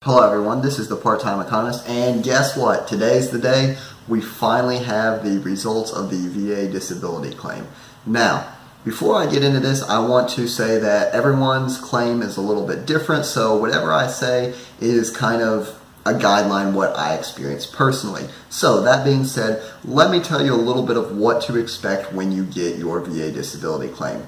Hello everyone, this is the Part-Time Economist, and guess what? Today's the day we finally have the results of the VA disability claim. Now, before I get into this, I want to say that everyone's claim is a little bit different, so whatever I say is kind of a guideline what I experienced personally. So that being said, let me tell you a little bit of what to expect when you get your VA disability claim.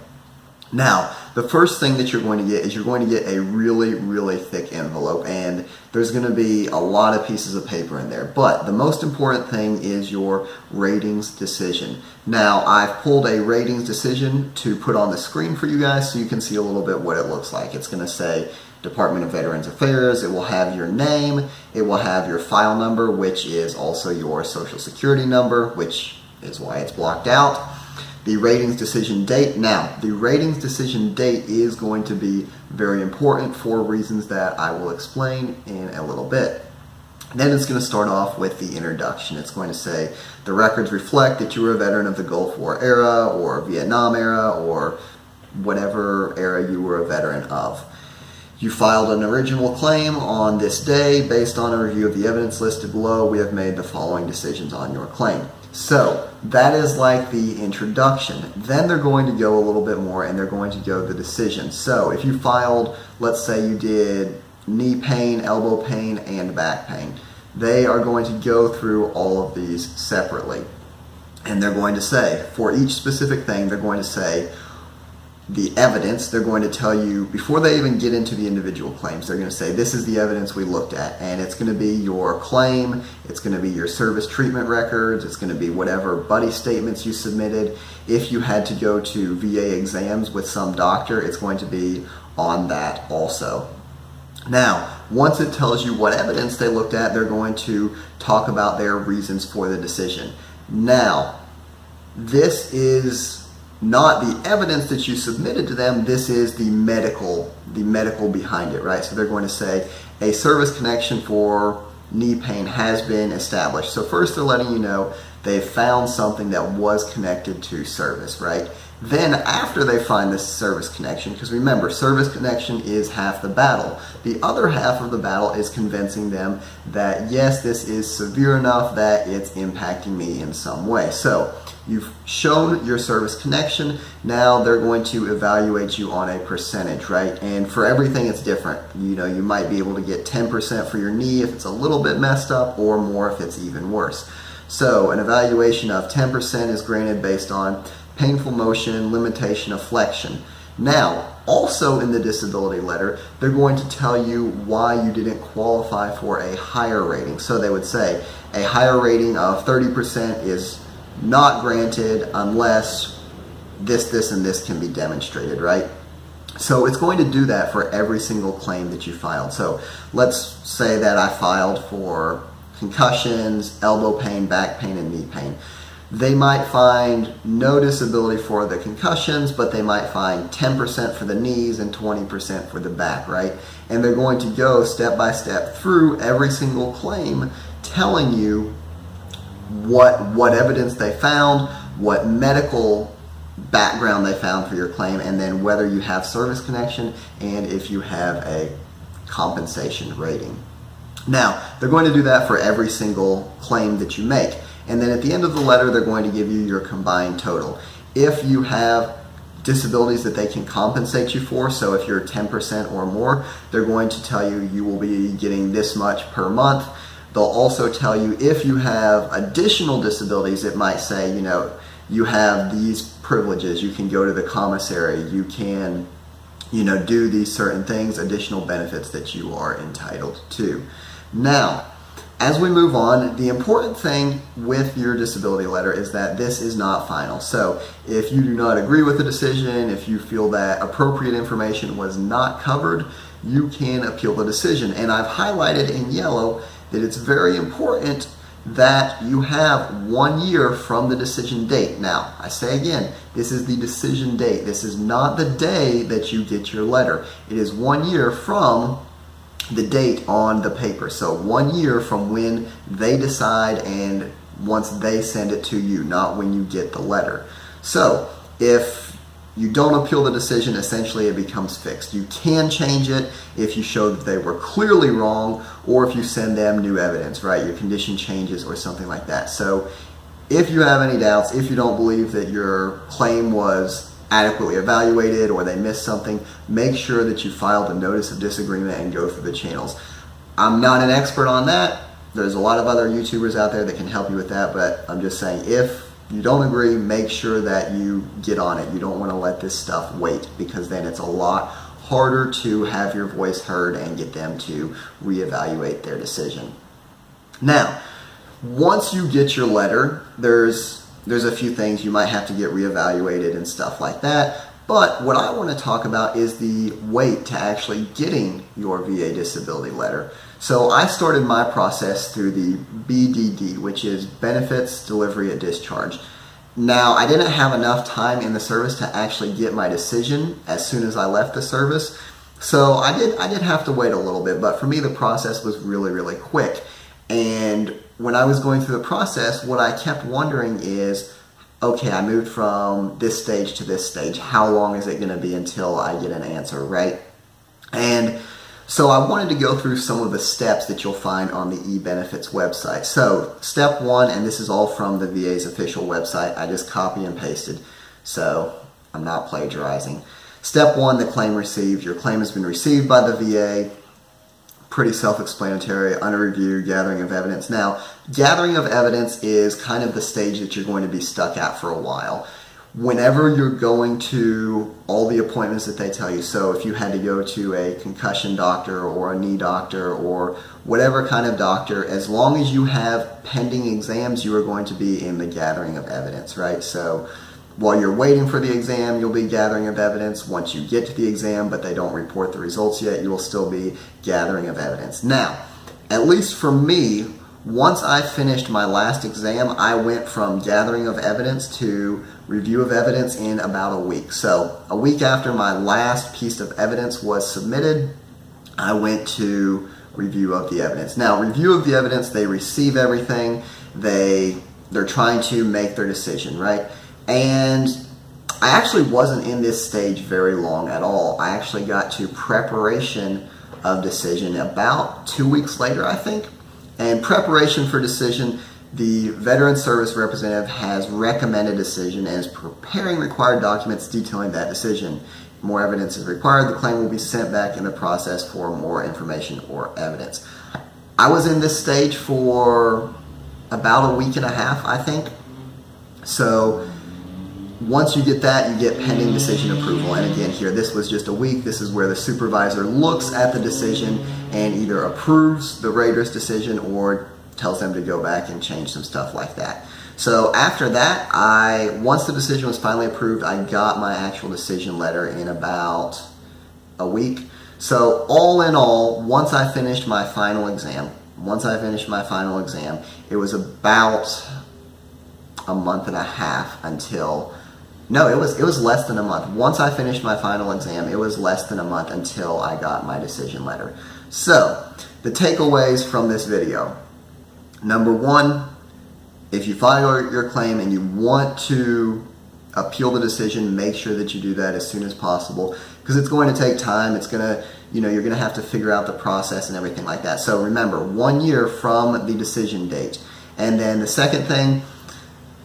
Now, the first thing that you're going to get is you're going to get a really thick envelope, and there's going to be a lot of pieces of paper in there. But the most important thing is your ratings decision. Now, I've pulled a ratings decision to put on the screen for you guys so you can see a little bit what it looks like. It's going to say Department of Veterans Affairs. It will have your name. It will have your file number, which is also your social security number, which is why it's blocked out. The ratings decision date. Now, the ratings decision date is going to be very important for reasons that I will explain in a little bit. Then it's going to start off with the introduction. It's going to say, the records reflect that you were a veteran of the Gulf War era or Vietnam era or whatever era you were a veteran of. You filed an original claim on this day. Based on a review of the evidence listed below, we have made the following decisions on your claim. So that is like the introduction. Then they're going to go a little bit more and they're going to go the decision. So if you filed, let's say you did knee pain, elbow pain, and back pain, they are going to go through all of these separately. And they're going to say, for each specific thing, they're going to say the evidence. They're going to tell you, before they even get into the individual claims, they're going to say, this is the evidence we looked at, and it's going to be your claim, it's going to be your service treatment records, it's going to be whatever buddy statements you submitted. If you had to go to VA exams with some doctor, it's going to be on that also. Now, once it tells you what evidence they looked at, they're going to talk about their reasons for the decision. Now, this is not the evidence that you submitted to them, this is the medical behind it, right? So they're going to say a service connection for knee pain has been established. So first they're letting you know they've found something that was connected to service, right? Then after they find this service connection, because remember, service connection is half the battle. The other half of the battle is convincing them that yes, this is severe enough that it's impacting me in some way. So you've shown your service connection. Now they're going to evaluate you on a percentage, right? And for everything it's different. You know, you might be able to get 10% for your knee if it's a little bit messed up, or more if it's even worse. So an evaluation of 10% is granted based on painful motion, limitation of flexion. Now, also in the disability letter, they're going to tell you why you didn't qualify for a higher rating. So they would say a higher rating of 30% is not granted unless this, and this can be demonstrated, right? So it's going to do that for every single claim that you filed. So let's say that I filed for concussions, elbow pain, back pain, and knee pain. They might find no disability for the concussions, but they might find 10% for the knees and 20% for the back, right? And they're going to go step by step through every single claim, telling you what evidence they found, what medical background they found for your claim, and then whether you have service connection and if you have a compensation rating. Now, they're going to do that for every single claim that you make. And then at the end of the letter, they're going to give you your combined total. If you have disabilities that they can compensate you for, so if you're 10% or more, they're going to tell you you will be getting this much per month. They'll also tell you if you have additional disabilities, it might say, you know, you have these privileges, you can go to the commissary, you can, you know, do these certain things, additional benefits that you are entitled to. Now, as we move on, the important thing with your disability letter is that this is not final. So if you do not agree with the decision, if you feel that appropriate information was not covered, you can appeal the decision. And I've highlighted in yellow that it's very important that you have 1 year from the decision date. Now, I say again, this is the decision date. This is not the day that you get your letter. It is 1 year from the date on the paper. So 1 year from when they decide and once they send it to you, not when you get the letter. So if you don't appeal the decision, essentially it becomes fixed. You can change it if you show that they were clearly wrong, or if you send them new evidence, right? Your condition changes or something like that. So if you have any doubts, if you don't believe that your claim was adequately evaluated or they missed something, make sure that you filed a notice of disagreement and go through the channels. I'm not an expert on that. There's a lot of other YouTubers out there that can help you with that, but I'm just saying, if you don't agree, make sure that you get on it. You don't want to let this stuff wait, because then it's a lot harder to have your voice heard and get them to reevaluate their decision. Now, once you get your letter, there's a few things you might have to get reevaluated and stuff like that. But what I want to talk about is the wait to actually getting your VA disability letter. So I started my process through the BDD, which is Benefits Delivery at Discharge. Now, I didn't have enough time in the service to actually get my decision as soon as I left the service. So I did have to wait a little bit, but for me the process was really, really quick. And when I was going through the process, what I kept wondering is, okay, I moved from this stage to this stage. How long is it going to be until I get an answer, right? And so I wanted to go through some of the steps that you'll find on the eBenefits website. So step one, and this is all from the VA's official website, I just copy and pasted, so I'm not plagiarizing. Step one, the claim received. Your claim has been received by the VA. Pretty self-explanatory. Under review, gathering of evidence. Now, gathering of evidence is kind of the stage that you're going to be stuck at for a while. Whenever you're going to all the appointments that they tell you, so if you had to go to a concussion doctor or a knee doctor or whatever kind of doctor, as long as you have pending exams, you are going to be in the gathering of evidence, right? So while you're waiting for the exam, you'll be gathering of evidence. Once you get to the exam, but they don't report the results yet, you will still be gathering of evidence. Now, at least for me, once I finished my last exam, I went from gathering of evidence to review of evidence in about a week. So a week after my last piece of evidence was submitted, I went to review of the evidence. Now, review of the evidence, they receive everything. They're trying to make their decision, right? And I actually wasn't in this stage very long at all. I actually got to preparation of decision about 2 weeks later, I think. And preparation for decision, the Veteran Service Representative has recommended decision and is preparing required documents detailing that decision. More evidence is required. The claim will be sent back in the process for more information or evidence. I was in this stage for about a week and a half, I think. So once you get that, you get pending decision approval. And again, here, this was just a week. This is where the supervisor looks at the decision and either approves the rater's decision or tells them to go back and change some stuff like that. So after that, once the decision was finally approved, I got my actual decision letter in about a week. So all in all, once I finished my final exam, it was about a month and a half until, no, it was less than a month. Once I finished my final exam, it was less than a month until I got my decision letter. So, the takeaways from this video. Number one, if you file your claim and you want to appeal the decision, make sure that you do that as soon as possible, because it's going to take time. It's going to, you're going to have to figure out the process and everything like that. So remember, 1 year from the decision date. And then the second thing,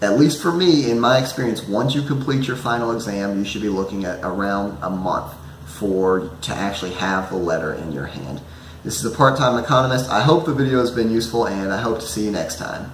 at least for me, in my experience, once you complete your final exam, you should be looking at around a month to actually have the letter in your hand. This is a part-time economist. I hope the video has been useful, and I hope to see you next time.